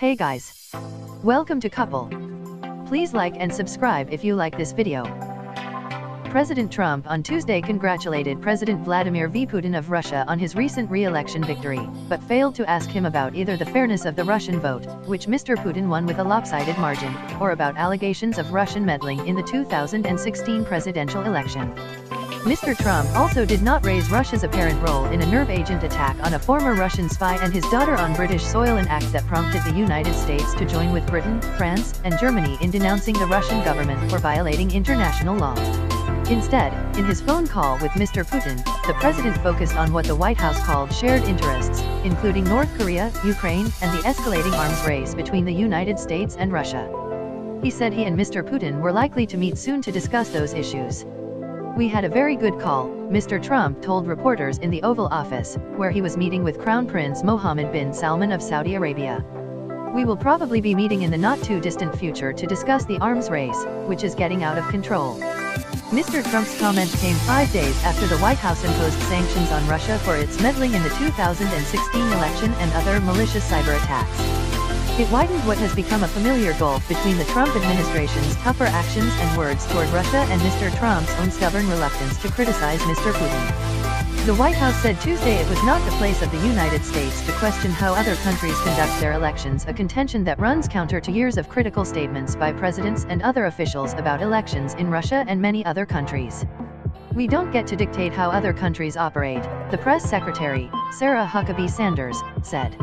Hey guys! Welcome to Couple. Please like and subscribe if you like this video. President Trump on Tuesday congratulated President Vladimir Putin of Russia on his recent re-election victory, but failed to ask him about either the fairness of the Russian vote, which Mr. Putin won with a lopsided margin, or about allegations of Russian meddling in the 2016 presidential election. Mr. Trump also did not raise Russia's apparent role in a nerve agent attack on a former Russian spy and his daughter on British soil, an act that prompted the United States to join with Britain, France, and Germany in denouncing the Russian government for violating international law. Instead, in his phone call with Mr. Putin, the president focused on what the White House called shared interests, including North Korea, Ukraine, and the escalating arms race between the United States and Russia. He said he and Mr. Putin were likely to meet soon to discuss those issues. "We had a very good call," Mr. Trump told reporters in the Oval Office, where he was meeting with Crown Prince Mohammed bin Salman of Saudi Arabia. "We will probably be meeting in the not-too-distant future to discuss the arms race, which is getting out of control." Mr. Trump's comment came 5 days after the White House imposed sanctions on Russia for its meddling in the 2016 election and other malicious cyber attacks. It widened what has become a familiar gulf between the Trump administration's tougher actions and words toward Russia and Mr. Trump's own stubborn reluctance to criticize Mr. Putin. The White House said Tuesday it was not the place of the United States to question how other countries conduct their elections, a contention that runs counter to years of critical statements by presidents and other officials about elections in Russia and many other countries. "We don't get to dictate how other countries operate," the press secretary, Sarah Huckabee Sanders, said.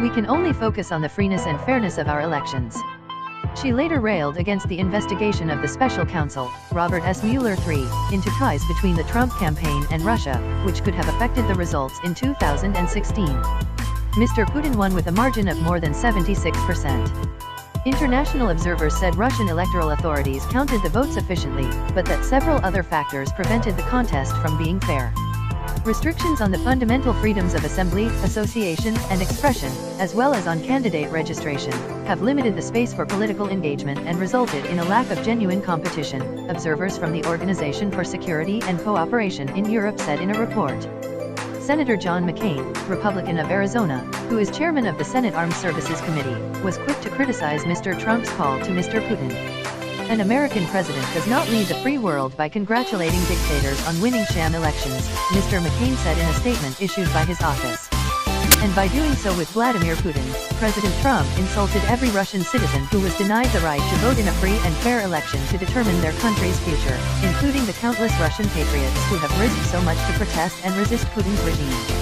"We can only focus on the freeness and fairness of our elections." She later railed against the investigation of the special counsel, Robert S. Mueller III, into ties between the Trump campaign and Russia, which could have affected the results in 2016. Mr. Putin won with a margin of more than 76%. International observers said Russian electoral authorities counted the votes efficiently, but that several other factors prevented the contest from being fair. Restrictions on the fundamental freedoms of assembly, association, and expression, as well as on candidate registration, have limited the space for political engagement and resulted in a lack of genuine competition, observers from the Organization for Security and Cooperation in Europe said in a report. Senator John McCain, Republican of Arizona, who is chairman of the Senate Armed Services Committee, was quick to criticize Mr. Trump's call to Mr. Putin. "An American president does not lead the free world by congratulating dictators on winning sham elections," Mr. McCain said in a statement issued by his office. "And by doing so with Vladimir Putin, President Trump insulted every Russian citizen who was denied the right to vote in a free and fair election to determine their country's future, including the countless Russian patriots who have risked so much to protest and resist Putin's regime."